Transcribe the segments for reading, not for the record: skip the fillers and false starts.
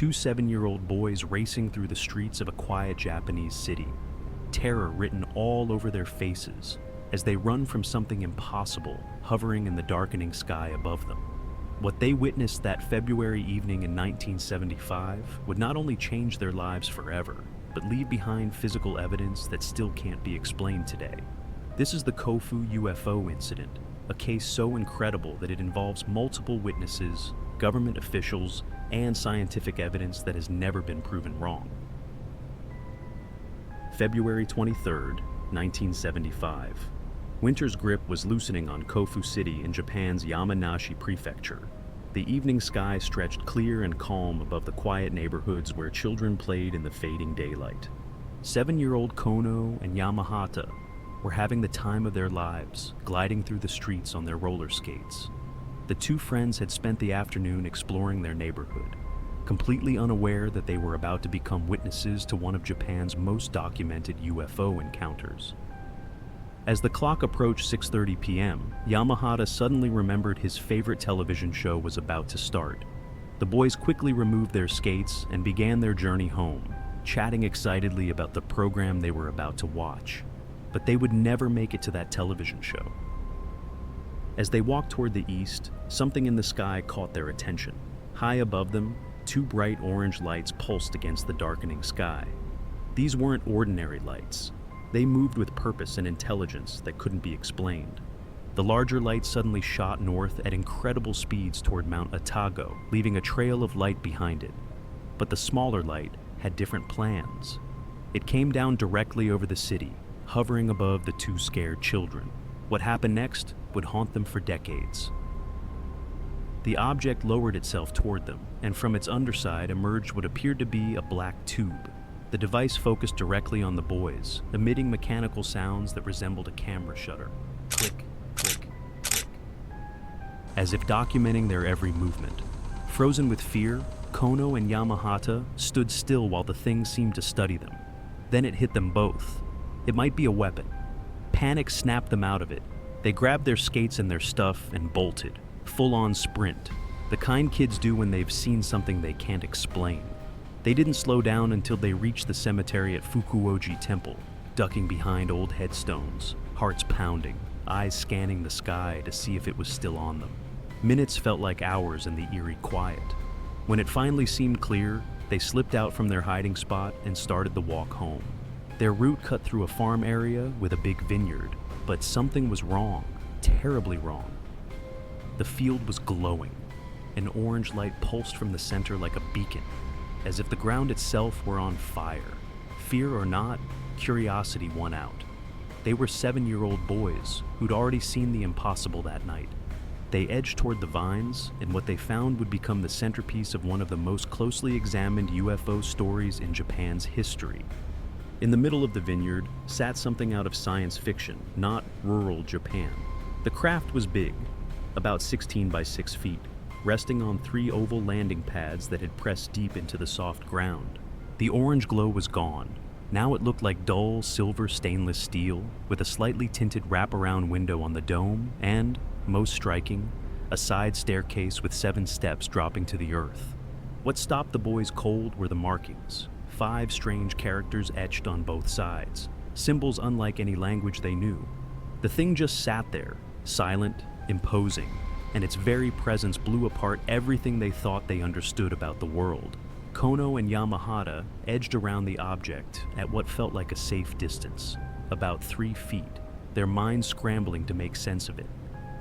two 7-year-old boys racing through the streets of a quiet Japanese city, terror written all over their faces as they run from something impossible hovering in the darkening sky above them. What they witnessed that February evening in 1975 would not only change their lives forever, but leave behind physical evidence that still can't be explained today. This is the Kofu UFO incident, a case so incredible that it involves multiple witnesses, government officials, and scientific evidence that has never been proven wrong. February 23, 1975. Winter's grip was loosening on Kofu City in Japan's Yamanashi prefecture. The evening sky stretched clear and calm above the quiet neighborhoods where children played in the fading daylight. 7-year-old Kono and Yamahata were having the time of their lives, gliding through the streets on their roller skates. The two friends had spent the afternoon exploring their neighborhood, completely unaware that they were about to become witnesses to one of Japan's most documented UFO encounters. As the clock approached 6:30 p.m., Yamahata suddenly remembered his favorite television show was about to start. The boys quickly removed their skates and began their journey home, chatting excitedly about the program they were about to watch. But they would never make it to that television show. As they walked toward the east, something in the sky caught their attention. High above them, two bright orange lights pulsed against the darkening sky. These weren't ordinary lights. They moved with purpose and intelligence that couldn't be explained. The larger light suddenly shot north at incredible speeds toward Mount Atago, leaving a trail of light behind it. But the smaller light had different plans. It came down directly over the city, hovering above the two scared children. What happened next would haunt them for decades. The object lowered itself toward them, and from its underside emerged what appeared to be a black tube. The device focused directly on the boys, emitting mechanical sounds that resembled a camera shutter. Click, click, click. As if documenting their every movement. Frozen with fear, Kono and Yamahata stood still while the thing seemed to study them. Then it hit them both. It might be a weapon. Panic snapped them out of it. They grabbed their skates and their stuff and bolted, full-on sprint, the kind kids do when they've seen something they can't explain. They didn't slow down until they reached the cemetery at Fukuoji Temple, ducking behind old headstones, hearts pounding, eyes scanning the sky to see if it was still on them. Minutes felt like hours in the eerie quiet. When it finally seemed clear, they slipped out from their hiding spot and started the walk home. Their route cut through a farm area with a big vineyard, but something was wrong, terribly wrong. The field was glowing. An orange light pulsed from the center like a beacon, as if the ground itself were on fire. Fear or not, curiosity won out. They were 7-year-old boys who'd already seen the impossible that night. They edged toward the vines, and what they found would become the centerpiece of one of the most closely examined UFO stories in Japan's history. In the middle of the vineyard sat something out of science fiction, not rural Japan. The craft was big, about 16 by 6 feet, resting on 3 oval landing pads that had pressed deep into the soft ground. The orange glow was gone. Now it looked like dull silver stainless steel, with a slightly tinted wraparound window on the dome and, most striking, a side staircase with 7 steps dropping to the earth. What stopped the boys cold were the markings. 5 strange characters etched on both sides, symbols unlike any language they knew. The thing just sat there, silent, imposing, and its very presence blew apart everything they thought they understood about the world. Kono and Yamahata edged around the object at what felt like a safe distance, about 3 feet, their minds scrambling to make sense of it.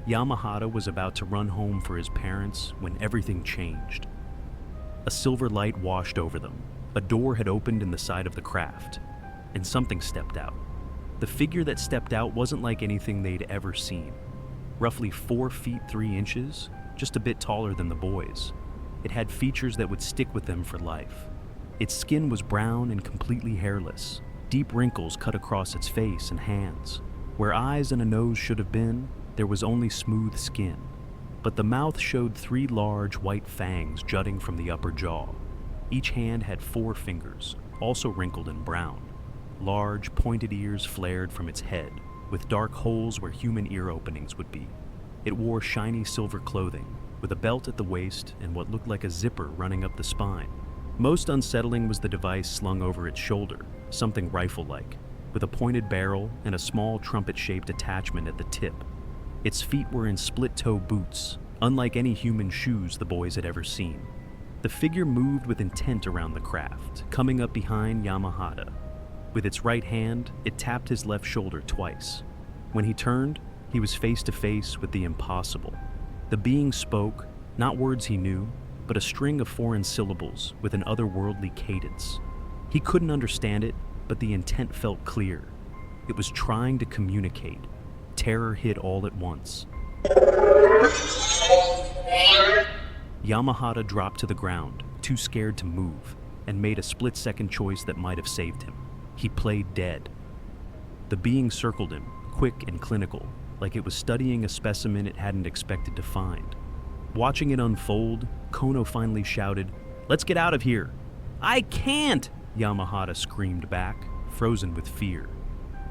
Yamahata was about to run home for his parents when everything changed. A silver light washed over them. A door had opened in the side of the craft, and something stepped out. The figure that stepped out wasn't like anything they'd ever seen. Roughly 4 feet 3 inches, just a bit taller than the boys. It had features that would stick with them for life. Its skin was brown and completely hairless. Deep wrinkles cut across its face and hands. Where eyes and a nose should have been, there was only smooth skin. But the mouth showed 3 large white fangs jutting from the upper jaw. Each hand had 4 fingers, also wrinkled and brown. Large, pointed ears flared from its head, with dark holes where human ear openings would be. It wore shiny silver clothing, with a belt at the waist and what looked like a zipper running up the spine. Most unsettling was the device slung over its shoulder, something rifle-like, with a pointed barrel and a small trumpet-shaped attachment at the tip. Its feet were in split-toe boots, unlike any human shoes the boys had ever seen. The figure moved with intent around the craft, coming up behind Yamahata. With its right hand, it tapped his left shoulder twice. When he turned, he was face to face with the impossible. The being spoke, not words he knew, but a string of foreign syllables with an otherworldly cadence. He couldn't understand it, but the intent felt clear. It was trying to communicate. Terror hit all at once. Yamahata dropped to the ground, too scared to move, and made a split-second choice that might have saved him. He played dead. The being circled him, quick and clinical, like it was studying a specimen it hadn't expected to find. Watching it unfold, Kono finally shouted, "Let's get out of here!" "I can't!" Yamahata screamed back, frozen with fear.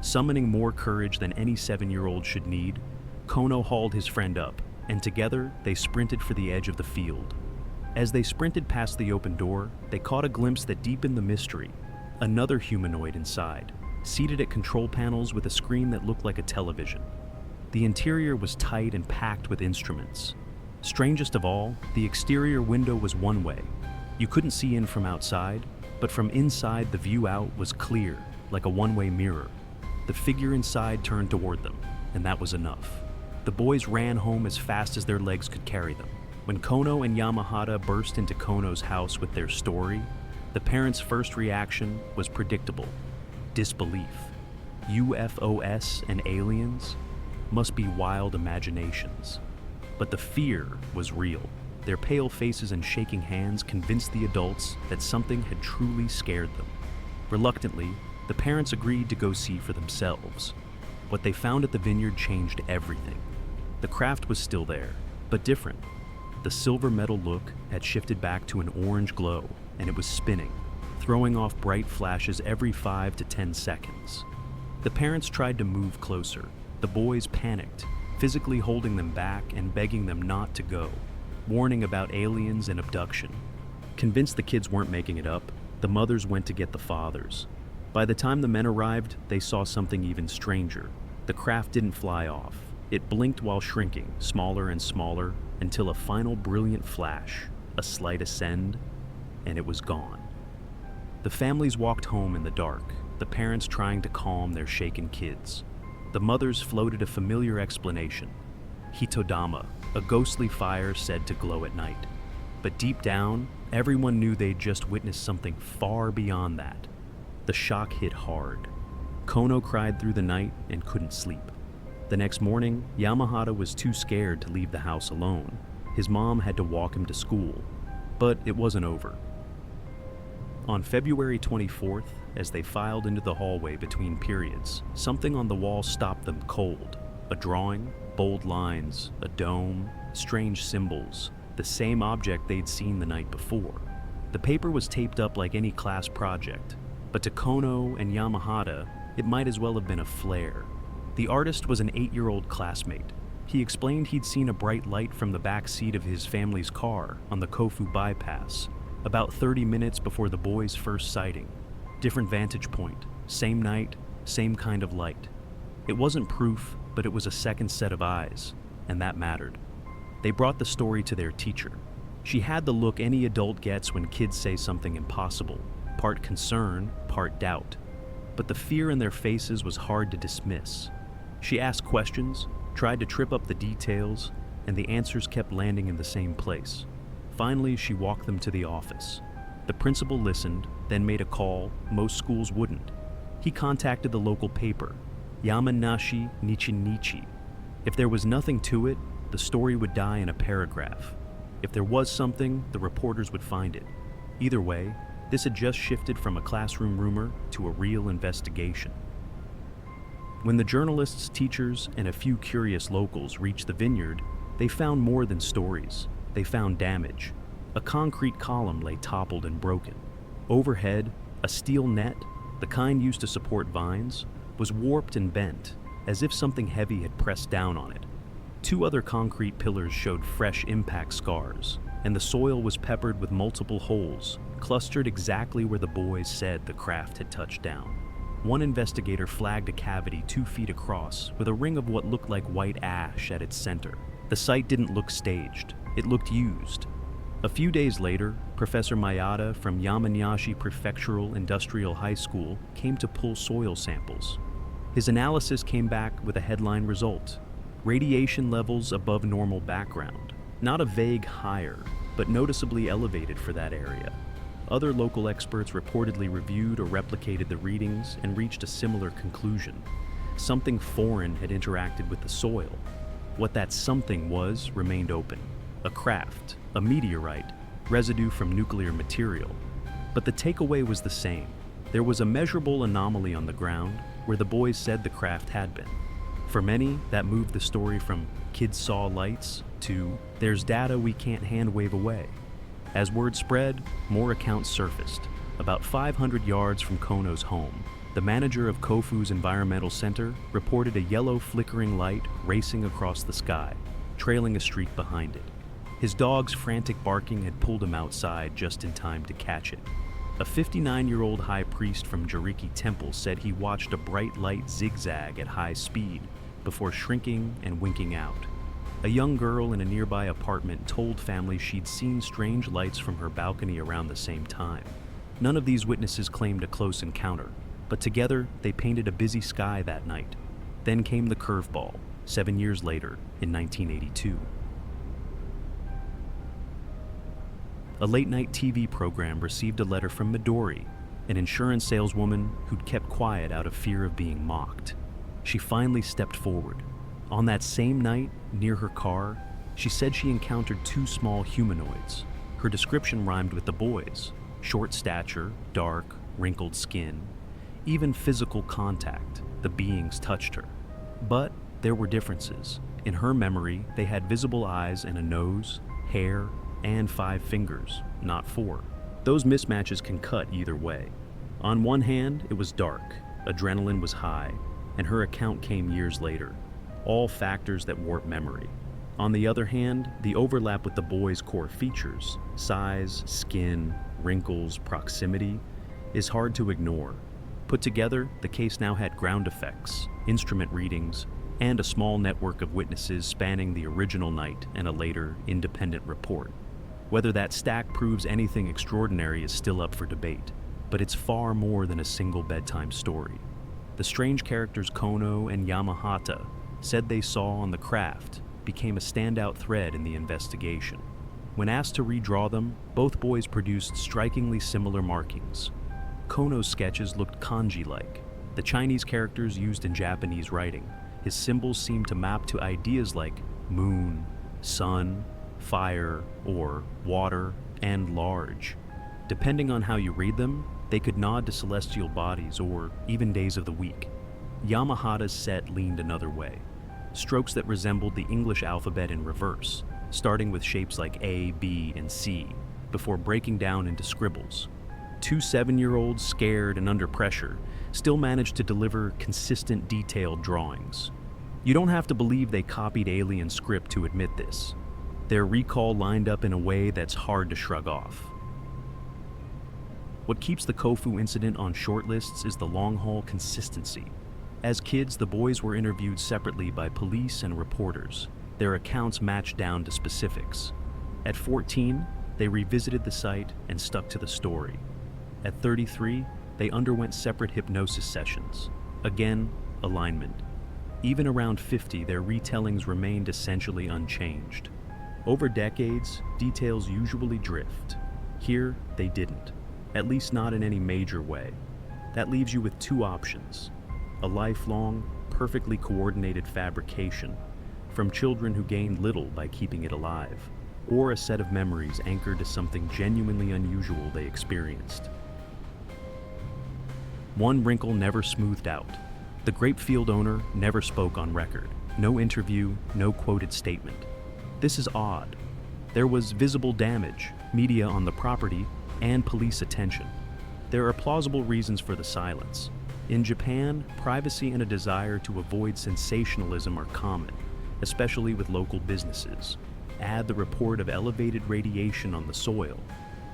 Summoning more courage than any 7-year-old should need, Kono hauled his friend up, and together they sprinted for the edge of the field. As they sprinted past the open door, they caught a glimpse that deepened the mystery. Another humanoid inside, seated at control panels with a screen that looked like a television. The interior was tight and packed with instruments. Strangest of all, the exterior window was one way. You couldn't see in from outside, but from inside the view out was clear, like a one-way mirror. The figure inside turned toward them, and that was enough. The boys ran home as fast as their legs could carry them. When Kono and Yamahata burst into Kono's house with their story, the parents' first reaction was predictable: disbelief. UFOs and aliens must be wild imaginations. But the fear was real. Their pale faces and shaking hands convinced the adults that something had truly scared them. Reluctantly, the parents agreed to go see for themselves. What they found at the vineyard changed everything. The craft was still there, but different. The silver metal look had shifted back to an orange glow, and it was spinning, throwing off bright flashes every 5 to 10 seconds. The parents tried to move closer. The boys panicked, physically holding them back and begging them not to go, warning about aliens and abduction. Convinced the kids weren't making it up, the mothers went to get the fathers. By the time the men arrived, they saw something even stranger. The craft didn't fly off. It blinked while shrinking, smaller and smaller, until a final brilliant flash, a slight ascend, and it was gone. The families walked home in the dark, the parents trying to calm their shaken kids. The mothers floated a familiar explanation: Hitodama, a ghostly fire said to glow at night. But deep down, everyone knew they'd just witnessed something far beyond that. The shock hit hard. Kono cried through the night and couldn't sleep. The next morning, Yamahata was too scared to leave the house alone. His mom had to walk him to school. But it wasn't over. On February 24th, as they filed into the hallway between periods, something on the wall stopped them cold. A drawing, bold lines, a dome, strange symbols, the same object they'd seen the night before. The paper was taped up like any class project, but to Kono and Yamahata, it might as well have been a flare. The artist was an 8-year-old classmate. He explained he'd seen a bright light from the back seat of his family's car on the Kofu bypass, about 30 minutes before the boys' first sighting. Different vantage point, same night, same kind of light. It wasn't proof, but it was a second set of eyes, and that mattered. They brought the story to their teacher. She had the look any adult gets when kids say something impossible, part concern, part doubt. But the fear in their faces was hard to dismiss. She asked questions, tried to trip up the details, and the answers kept landing in the same place. Finally, she walked them to the office. The principal listened, then made a call most schools wouldn't. He contacted the local paper, Yamanashi Nichi. If there was nothing to it, the story would die in a paragraph. If there was something, the reporters would find it. Either way, this had just shifted from a classroom rumor to a real investigation. When the journalists, teachers, and a few curious locals reached the vineyard, they found more than stories. They found damage. A concrete column lay toppled and broken. Overhead, a steel net, the kind used to support vines, was warped and bent, as if something heavy had pressed down on it. 2 other concrete pillars showed fresh impact scars. and the soil was peppered with multiple holes, clustered exactly where the boys said the craft had touched down. One investigator flagged a cavity 2 feet across with a ring of what looked like white ash at its center. The site didn't look staged, it looked used. A few days later, Professor Mayada from Yamanashi Prefectural Industrial High School came to pull soil samples. His analysis came back with a headline result: radiation levels above normal background, not a vague higher, but noticeably elevated for that area. Other local experts reportedly reviewed or replicated the readings and reached a similar conclusion. Something foreign had interacted with the soil. What that something was remained open. A craft, a meteorite, residue from nuclear material. But the takeaway was the same. There was a measurable anomaly on the ground where the boys said the craft had been. For many, that moved the story from "kids saw lights" to "there's data we can't hand wave away." As word spread, more accounts surfaced. About 500 yards from Kono's home, the manager of Kofu's environmental center reported a yellow flickering light racing across the sky, trailing a streak behind it. His dog's frantic barking had pulled him outside just in time to catch it. A 59-year-old high priest from Jiriki Temple said he watched a bright light zigzag at high speed before shrinking and winking out. A young girl in a nearby apartment told families she'd seen strange lights from her balcony around the same time. None of these witnesses claimed a close encounter, but together they painted a busy sky that night. Then came the curveball, 7 years later, in 1982. A late-night TV program received a letter from Midori, an insurance saleswoman who'd kept quiet out of fear of being mocked. She finally stepped forward. On that same night, near her car, she said she encountered 2 small humanoids. Her description rhymed with the boys: short stature, dark, wrinkled skin. Even physical contact, the beings touched her. But there were differences. In her memory, they had visible eyes and a nose, hair, and 5 fingers, not 4. Those mismatches can cut either way. On one hand, it was dark, adrenaline was high, and her account came years later. All factors that warp memory. On the other hand, the overlap with the boy's core features, size, skin, wrinkles, proximity, is hard to ignore. Put together, the case now had ground effects, instrument readings, and a small network of witnesses spanning the original night and a later, independent report. Whether that stack proves anything extraordinary is still up for debate, but it's far more than a single bedtime story. The strange characters Kono and Yamahata said they saw on the craft became a standout thread in the investigation. When asked to redraw them, both boys produced strikingly similar markings. Kono's sketches looked kanji-like, the Chinese characters used in Japanese writing. His symbols seemed to map to ideas like moon, sun, fire, or water, and large. Depending on how you read them, they could nod to celestial bodies or even days of the week. Yamahata's set leaned another way. Strokes that resembled the English alphabet in reverse, starting with shapes like A, B, and C, before breaking down into scribbles. 2 7-year-olds, scared and under pressure, still managed to deliver consistent, detailed drawings. You don't have to believe they copied alien script to admit this. Their recall lined up in a way that's hard to shrug off. What keeps the Kofu incident on shortlists is the long-haul consistency. As kids, the boys were interviewed separately by police and reporters. Their accounts matched down to specifics. At 14, they revisited the site and stuck to the story. At 33, they underwent separate hypnosis sessions. Again, alignment. Even around 50, their retellings remained essentially unchanged. Over decades, details usually drift. Here, they didn't, at least not in any major way. That leaves you with 2 options: a lifelong, perfectly coordinated fabrication from children who gained little by keeping it alive, or a set of memories anchored to something genuinely unusual they experienced. One wrinkle never smoothed out. The grape field owner never spoke on record. No interview, no quoted statement. This is odd. There was visible damage, media on the property, and police attention. There are plausible reasons for the silence. In Japan, privacy and a desire to avoid sensationalism are common, especially with local businesses. add the report of elevated radiation on the soil,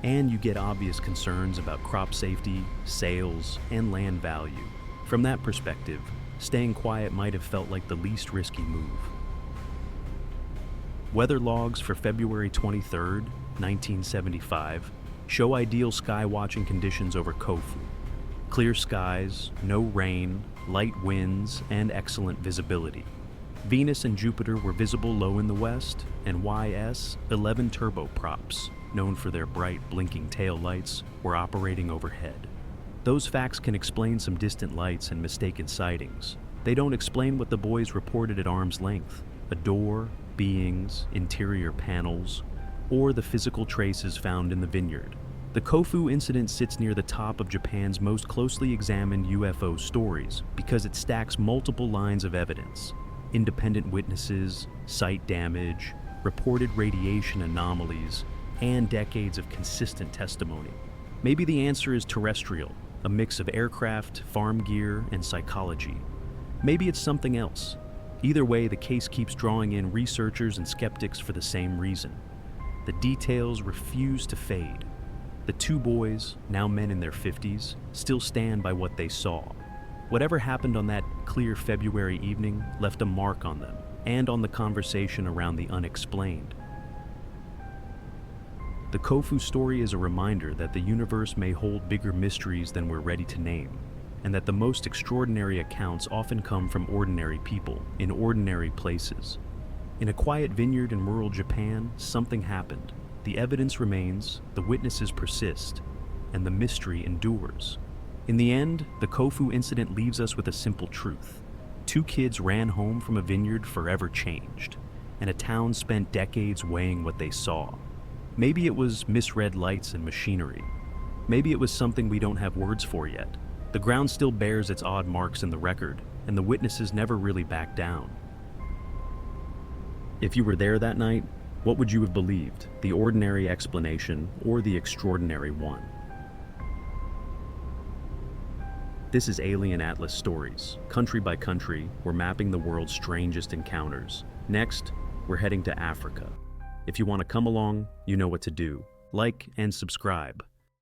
and you get obvious concerns about crop safety, sales, and land value. From that perspective, staying quiet might have felt like the least risky move. Weather logs for February 23, 1975, show ideal sky-watching conditions over Kofu. Clear skies, no rain, light winds, and excellent visibility. Venus and Jupiter were visible low in the west, and YS-11 turboprops, known for their bright, blinking tail lights, were operating overhead. Those facts can explain some distant lights and mistaken sightings. They don't explain what the boys reported at arm's length: a door, beings, interior panels, or the physical traces found in the vineyard. The Kofu incident sits near the top of Japan's most closely examined UFO stories because it stacks multiple lines of evidence: independent witnesses, site damage, reported radiation anomalies, and decades of consistent testimony. Maybe the answer is terrestrial, a mix of aircraft, farm gear, and psychology. Maybe it's something else. Either way, the case keeps drawing in researchers and skeptics for the same reason. The details refuse to fade. The two boys, now men in their 50s, still stand by what they saw. Whatever happened on that clear February evening left a mark on them and on the conversation around the unexplained. The Kofu story is a reminder that the universe may hold bigger mysteries than we're ready to name, and that the most extraordinary accounts often come from ordinary people in ordinary places. In a quiet vineyard in rural Japan, something happened. The evidence remains, the witnesses persist, and the mystery endures. In the end, the Kofu incident leaves us with a simple truth. Two kids ran home from a vineyard forever changed, and a town spent decades weighing what they saw. Maybe it was misread lights and machinery. Maybe it was something we don't have words for yet. The ground still bears its odd marks in the record, and the witnesses never really back down. If you were there that night, what would you have believed, the ordinary explanation or the extraordinary one? This is Alien Atlas Stories. Country by country, we're mapping the world's strangest encounters. Next, we're heading to Africa. If you want to come along, you know what to do. Like and subscribe.